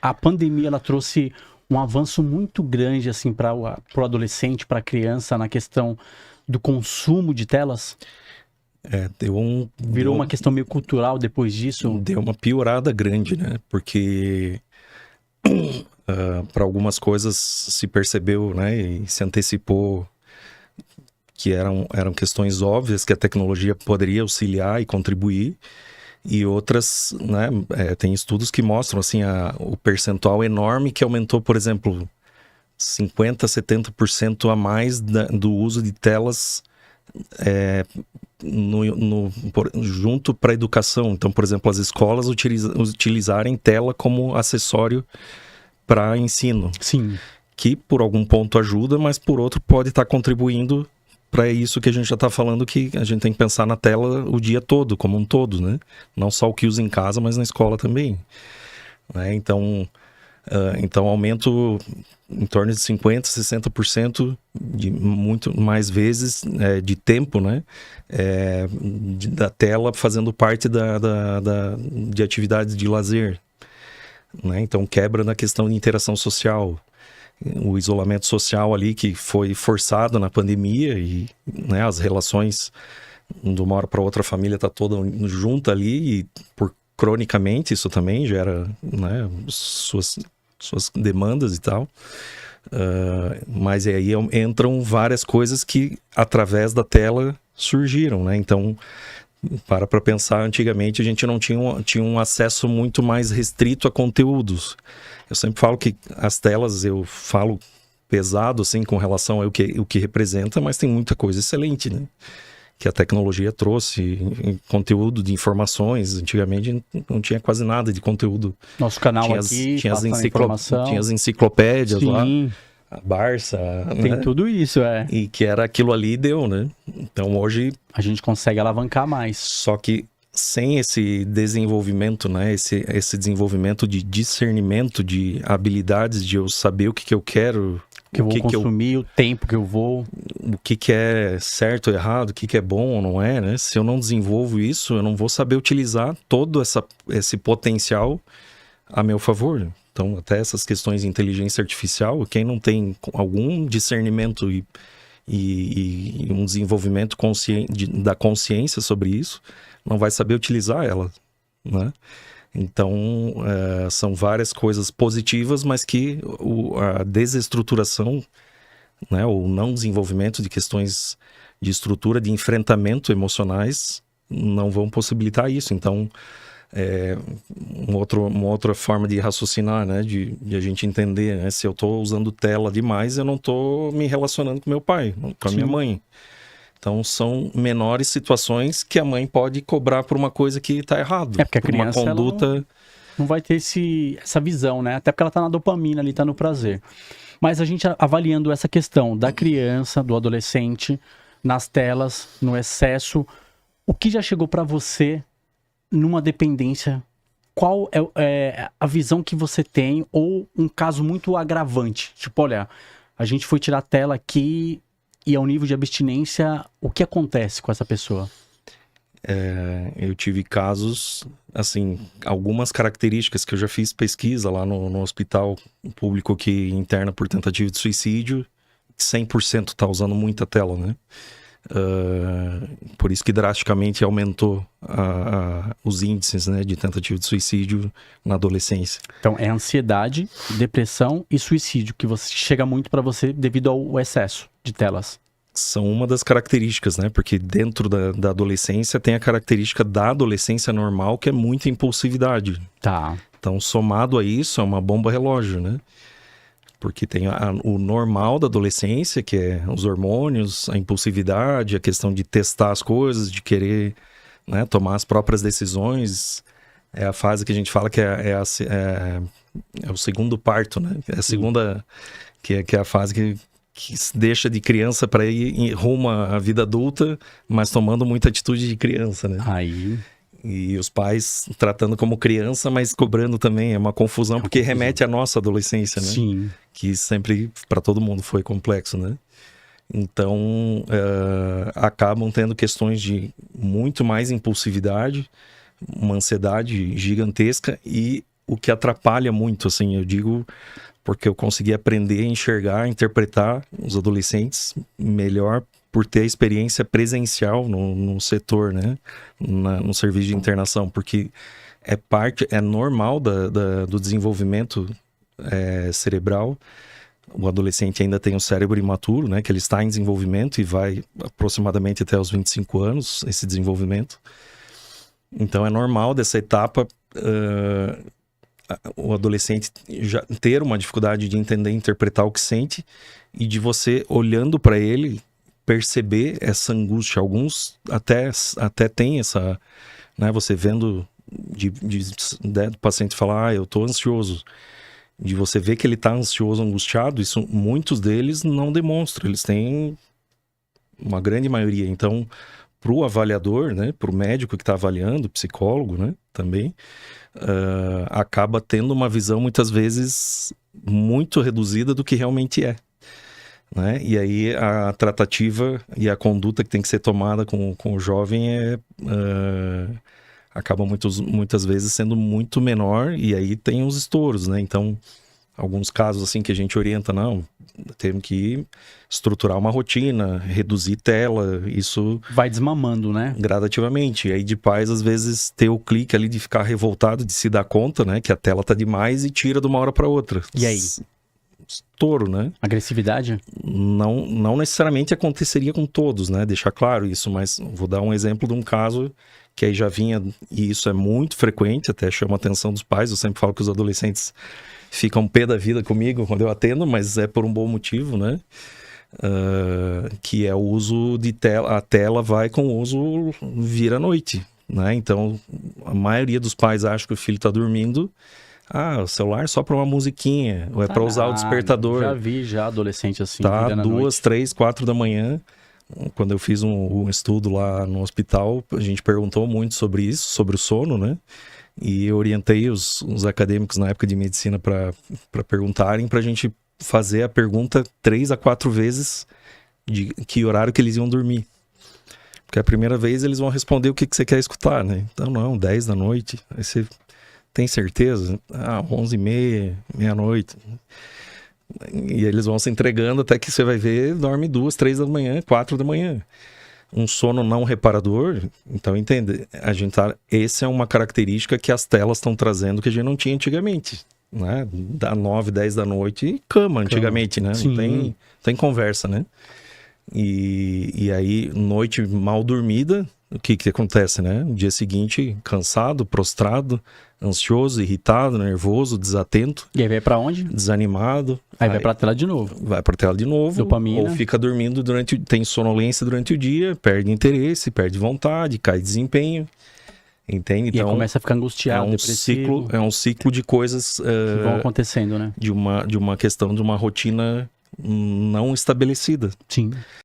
A pandemia, ela trouxe um avanço muito grande, assim, para o adolescente, para a criança, na questão do consumo de telas. Virou uma questão meio cultural depois disso. Deu uma piorada grande, né? Porque para algumas coisas se percebeu, né? E se antecipou que eram questões óbvias que a tecnologia poderia auxiliar e contribuir. E outras, né? Tem estudos que mostram, assim, o percentual enorme que aumentou, por exemplo, 50%, 70% a mais do uso de telas junto para a educação. Então, por exemplo, as escolas utilizarem tela como acessório para ensino. Sim. Que por algum ponto ajuda, mas por outro pode estar contribuindo para isso que a gente já está falando, que a gente tem que pensar na tela o dia todo, como um todo, né? Não só o que usa em casa, mas na escola também. Né? Então, aumento em torno de 50%, 60% de muito mais vezes de tempo, né? Da tela fazendo parte de atividades de lazer. Né? Então, quebra na questão de interação social. O isolamento social ali que foi forçado na pandemia e, né, as relações de uma hora para outra, a família está toda junta ali e cronicamente isso também gera, né, suas demandas e tal. Mas aí entram várias coisas que através da tela surgiram, né? Então, para pensar, antigamente a gente não tinha um acesso muito mais restrito a conteúdos. Eu sempre falo que as telas, eu falo pesado assim com relação ao que representa, mas tem muita coisa excelente, né? Que a tecnologia trouxe, conteúdo de informações. Antigamente não tinha quase nada de conteúdo. Nosso canal aqui, passando informação. Tinha as enciclopédias. Sim. Lá, a Barça. Tem, né? Tudo isso, E que era aquilo ali e deu, né? Então hoje... A gente consegue alavancar mais. Só que sem esse desenvolvimento, né? Esse desenvolvimento de discernimento, de habilidades, de eu saber o que eu quero... que eu vou consumir, o tempo que eu vou... O que é certo ou errado, o que é bom ou não é, né? Se eu não desenvolvo isso, eu não vou saber utilizar todo esse potencial a meu favor. Então, até essas questões de inteligência artificial, quem não tem algum discernimento e um desenvolvimento da consciência sobre isso, não vai saber utilizar ela, né? Então, são várias coisas positivas, mas que a desestruturação, né, o não desenvolvimento de questões de estrutura, de enfrentamento emocionais, não vão possibilitar isso. Então, uma outra forma de raciocinar, né, de a gente entender, né, se eu estou usando tela demais, eu não estou me relacionando com meu pai, com a minha mãe. Então, são menores situações que a mãe pode cobrar por uma coisa que está errado. Porque a criança, uma conduta... não vai ter essa visão, né? Até porque ela está na dopamina ali, está no prazer. Mas a gente avaliando essa questão da criança, do adolescente, nas telas, no excesso, o que já chegou para você numa dependência? Qual é a visão que você tem, ou um caso muito agravante? Tipo, olha, a gente foi tirar a tela aqui e ao nível de abstinência, o que acontece com essa pessoa? Eu tive casos, assim, algumas características que eu já fiz pesquisa lá no hospital público que interna por tentativa de suicídio, 100% tá usando muita tela, né? Por isso que drasticamente aumentou os índices, né, de tentativa de suicídio na adolescência. Então é ansiedade, depressão e suicídio que chega muito para você devido ao excesso de telas. São uma das características, né? Porque dentro da adolescência tem a característica da adolescência normal, que é muita impulsividade. Tá. Então, somado a isso, é uma bomba relógio, né? Porque tem o normal da adolescência, que é os hormônios, a impulsividade, a questão de testar as coisas, de querer, né, tomar as próprias decisões. É a fase que a gente fala que é o segundo parto, né? É a segunda, que é a fase que deixa de criança para ir rumo à vida adulta, mas tomando muita atitude de criança, né? Aí... E os pais tratando como criança, mas cobrando também. É uma confusão, porque remete à nossa adolescência, né? Sim. Que sempre, para todo mundo, foi complexo, né? Então, acabam tendo questões de muito mais impulsividade, uma ansiedade gigantesca e o que atrapalha muito, assim, eu digo, porque eu consegui aprender a enxergar, interpretar os adolescentes melhor por ter a experiência presencial no setor, né? No serviço de internação, porque é normal do desenvolvimento cerebral. O adolescente ainda tem um cérebro imaturo, né? Que ele está em desenvolvimento e vai aproximadamente até os 25 anos, esse desenvolvimento. Então é normal dessa etapa o adolescente já ter uma dificuldade de entender e interpretar o que sente, e de você, olhando para ele, perceber essa angústia. Alguns até têm essa, né? Você vendo do paciente falar, eu tô ansioso, de você ver que ele tá ansioso, angustiado, isso muitos deles não demonstram, eles têm uma grande maioria. Então, pro avaliador, né, pro médico que tá avaliando, psicólogo, né, também, acaba tendo uma visão muitas vezes muito reduzida do que realmente é, né? E aí a tratativa e a conduta que tem que ser tomada com o jovem acaba muitas vezes sendo muito menor, e aí tem os estouros, né? Então, alguns casos assim que a gente orienta, não, temos que estruturar uma rotina, reduzir tela, isso vai desmamando, né? Gradativamente. E aí de pais, às vezes, ter o clique ali de ficar revoltado, de se dar conta, né, que a tela tá demais e tira de uma hora para outra. E aí? Estouro, né? Agressividade? Não necessariamente aconteceria com todos, né? Deixar claro isso, mas vou dar um exemplo de um caso que aí já vinha, e isso é muito frequente, até chama a atenção dos pais. Eu sempre falo que os adolescentes ficam pé da vida comigo quando eu atendo, mas é por um bom motivo, né? Que é o uso de tela. A tela vai com o uso vira à noite, né? Então, a maioria dos pais acha que o filho está dormindo. O celular só para uma musiquinha, ou é para usar o despertador. Já vi adolescente assim. Tá, virando 2, 3, 4 da manhã. Quando eu fiz um estudo lá no hospital, a gente perguntou muito sobre isso, sobre o sono, né? E eu orientei os acadêmicos na época de medicina para perguntarem, para a gente fazer a pergunta 3 a 4 vezes de que horário que eles iam dormir. Porque a primeira vez eles vão responder o que você quer escutar, né? Então, não, 10 da noite. Aí você tem certeza? 11h30, meia-noite. E eles vão se entregando até que você vai ver, dorme 2, 3 da manhã, 4 da manhã. Um sono não reparador, então entende, essa é uma característica que as telas estão trazendo que a gente não tinha antigamente, né? Da 9, 10 da noite, cama antigamente, né? Não tem conversa, né? E aí, noite mal dormida, o que acontece, né? No dia seguinte, cansado, prostrado, ansioso, irritado, nervoso, desatento. E aí vai pra onde? Desanimado. Aí vai pra tela de novo. Vai pra tela de novo. Dopamina. Ou fica dormindo tem sonolência durante o dia, perde interesse, perde vontade, cai desempenho. Entende? Então, e começa a ficar angustiado, é um ciclo de coisas que vão acontecendo, né? De uma questão de uma rotina não estabelecida. Sim.